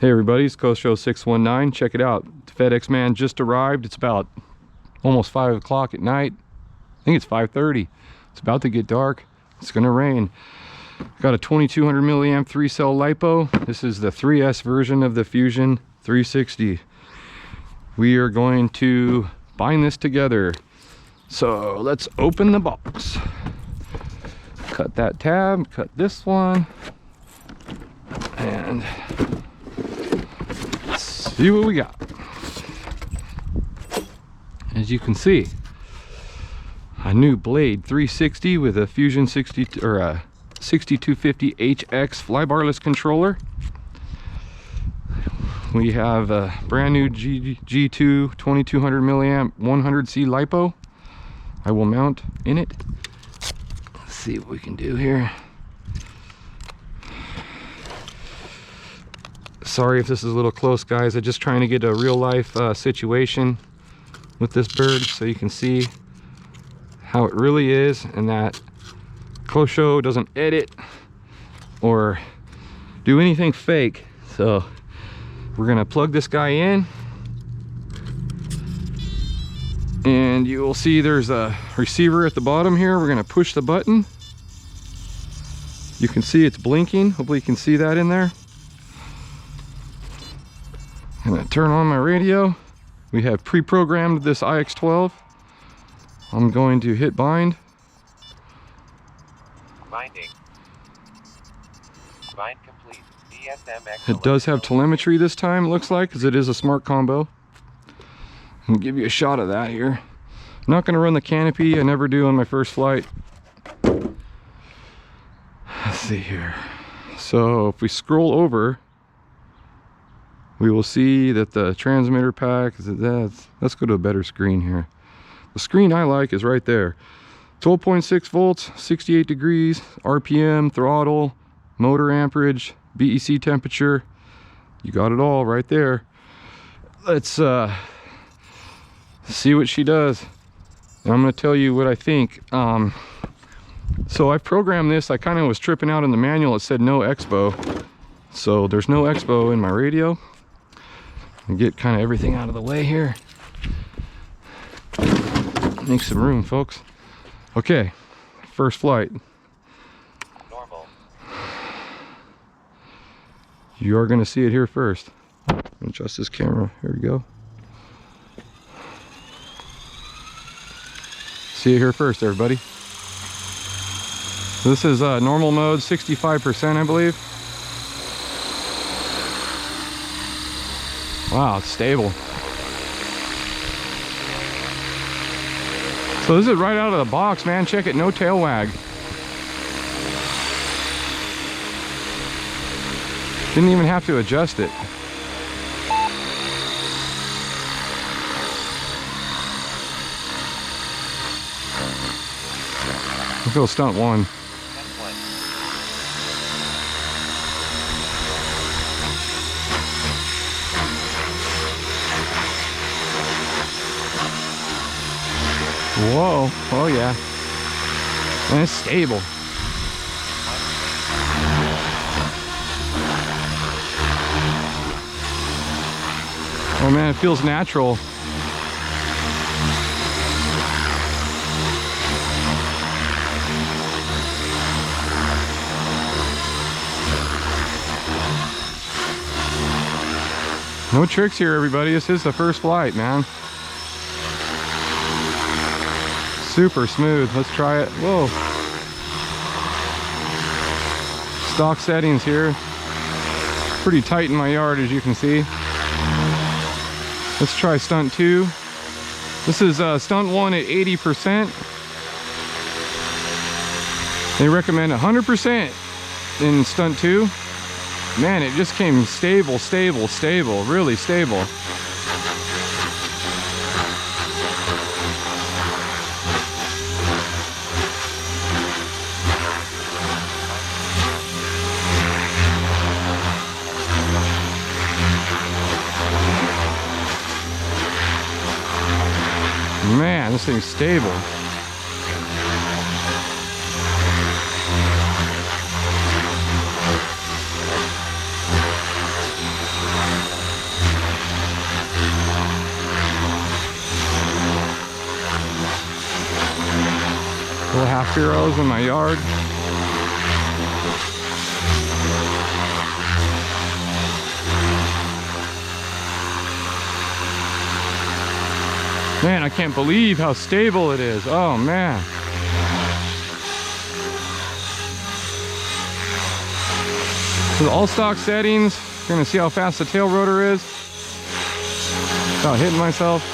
Hey everybody, it's Coast Show 619. Check it out. The FedEx man just arrived. It's about almost 5 o'clock at night. I think it's 5:30. It's about to get dark. It's gonna rain. Got a 2200 milliamp 3-cell LiPo. This is the 3S version of the Fusion 360. We are going to bind this together. So let's open the box. Cut that tab, cut this one, and let's see what we got. As you can see, a new Blade 360 with a Fusion 6250 HX flybarless controller. We have a brand new G2 2200 milliamp 100C LiPo. I will mount in it. Let's see what we can do here. Sorry if this is a little close, guys. I'm just trying to get a real life situation with this bird so you can see how it really is, and that Coast Show doesn't edit or do anything fake. So we're gonna plug this guy in, and you will see there's a receiver at the bottom here. We're gonna push the button. You can see it's blinking. Hopefully you can see that in there. I'm gonna turn on my radio. We have pre-programmed this IX12. I'm going to hit bind. Binding. Bind complete. DSMX. It does have telemetry this time, it looks like, because it is a smart combo. I'll give you a shot of that here. I'm not going to run the Canopy. I never do on my first flight. Let's see here. So if we scroll over, we will see that the transmitter pack, let's go to a better screen here. The screen I like is right there. 12.6 volts, 68 degrees, RPM, throttle, motor amperage, BEC temperature. You got it all right there. Let's see what she does. And I'm going to tell you what I think. So I programmed this. I kind of was tripping out in the manual. It said no expo. So there's no expo in my radio. And get kind of everything out of the way here. Make some room, folks. Okay, first flight. Normal. You are going to see it here first. Adjust this camera. Here we go. See it here first, everybody. This is normal mode, 65%, I believe. Wow, it's stable. So this is right out of the box, man. Check it, no tail wag. Didn't even have to adjust it. I feel Stunt 1. Whoa, oh yeah. And it's stable. Oh man, it feels natural. No tricks here, everybody. This is the first flight, man. Super smooth. Let's try it. Whoa. Stock settings here. Pretty tight in my yard, as you can see. Let's try Stunt 2. This is Stunt 1 at 80%. They recommend 100% in Stunt 2. Man, it just came stable, stable, stable. Really stable. Man, this thing's stable. Spiros in my yard. Man, I can't believe how stable it is. Oh man. So the all stock settings, you're gonna see how fast the tail rotor is. Without hitting myself.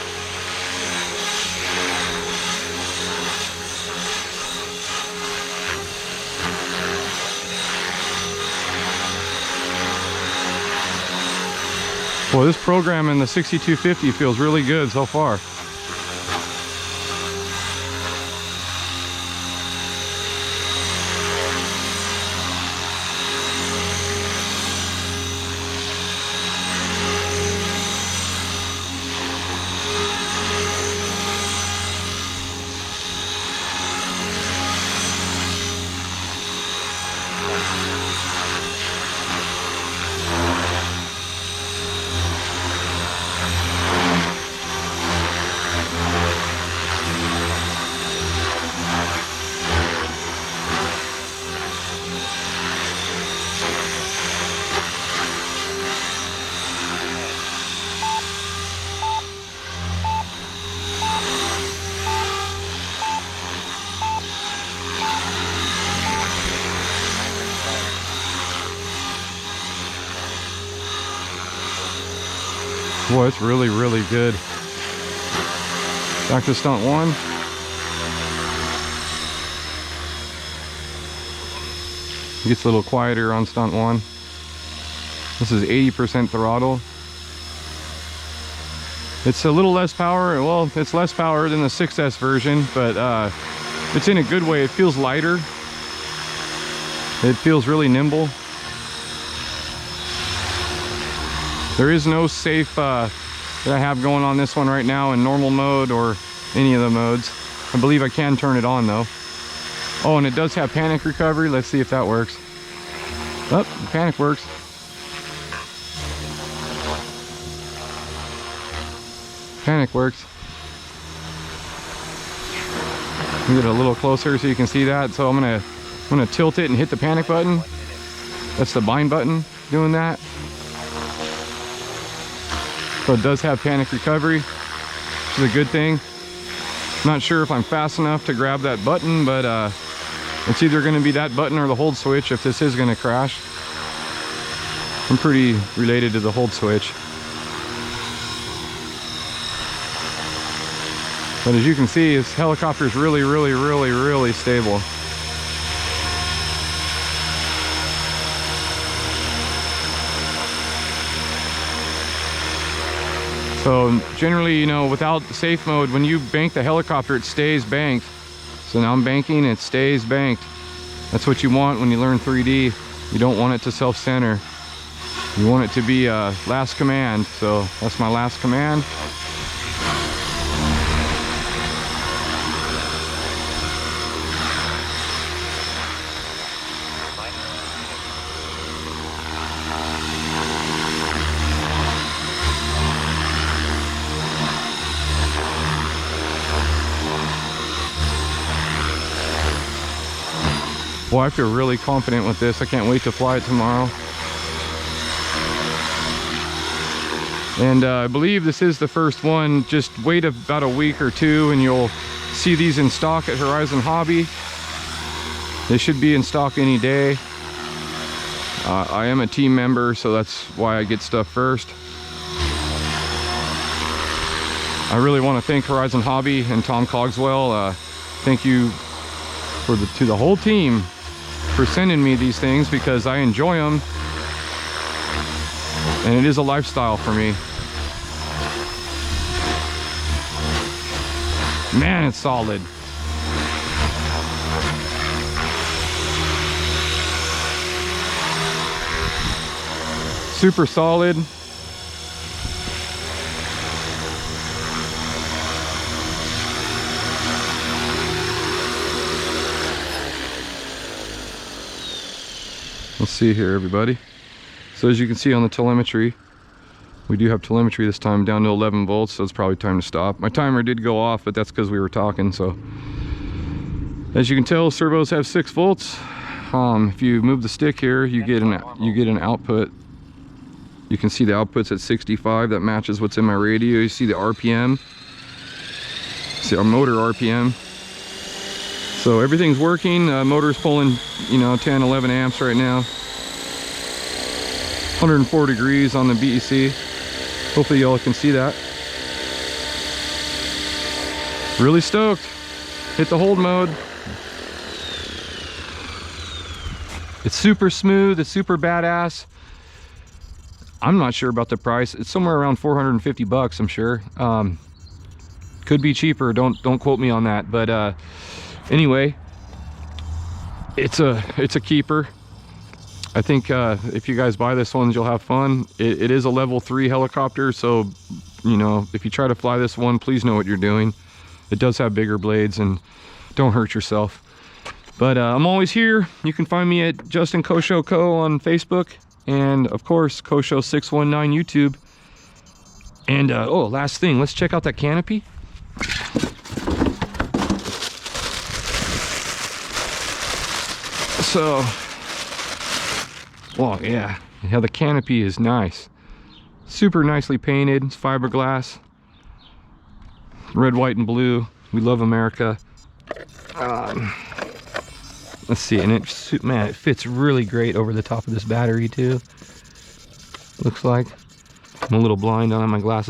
Well, this program in the 6250 feels really good so far. Boy, it's really, really good. Back to Stunt 1. It gets a little quieter on Stunt 1. This is 80% throttle. It's a little less power. Well, it's less power than the 6S version, but it's in a good way. It feels lighter. It feels really nimble. There is no safe that I have going on this one right now in normal mode or any of the modes. I believe I can turn it on though. Oh, and it does have panic recovery. Let's see if that works. Oh, the panic works. Panic works. Get it a little closer so you can see that. So I'm gonna tilt it and hit the panic button. That's the bind button doing that. So it does have panic recovery, which is a good thing. Not sure if I'm fast enough to grab that button, but it's either going to be that button or the hold switch if this is going to crash. I'm pretty related to the hold switch. But as you can see, this helicopter is really, really, really, really stable. So generally, you know, without the safe mode, when you bank the helicopter, it stays banked. So now I'm banking, it stays banked. That's what you want when you learn 3D. You don't want it to self-center. You want it to be last command. So that's my last command. Well, I feel really confident with this. I can't wait to fly it tomorrow. And I believe this is the first one. Just wait about a week or two and you'll see these in stock at Horizon Hobby. They should be in stock any day. I am a team member, so that's why I get stuff first. I really want to thank Horizon Hobby and Tom Cogswell. Thank you to the whole team for sending me these things, because I enjoy them and it is a lifestyle for me. Man, it's solid. Super solid. Let's see here, everybody. So as you can see on the telemetry, we do have telemetry this time down to 11 volts, so it's probably time to stop. My timer did go off, but that's because we were talking, so. As you can tell, servos have 6 volts. If you move the stick here, you get an output. You can see the output's at 65. That matches what's in my radio. You see the RPM. See our motor RPM. So everything's working. Motor's pulling, you know, 10, 11 amps right now. 104 degrees on the BEC. Hopefully y'all can see that. Really stoked. Hit the hold mode. It's super smooth. It's super badass. I'm not sure about the price. It's somewhere around 450 bucks, I'm sure. Could be cheaper. Don't quote me on that. But anyway, it's a keeper. I think if you guys buy this one, you'll have fun. It is a level 3 helicopter, so you know, if you try to fly this one, please know what you're doing. It does have bigger blades, and don't hurt yourself. But I'm always here. You can find me at Justin Kosho Co on Facebook, and of course Kosho 619 YouTube. And oh, last thing, let's check out that canopy. So, well, yeah, the canopy is nice. Super nicely painted. It's fiberglass. Red, white, and blue. We love America. Let's see, and it fits really great over the top of this battery too. Looks like. I'm a little blind, I don't have my glasses on.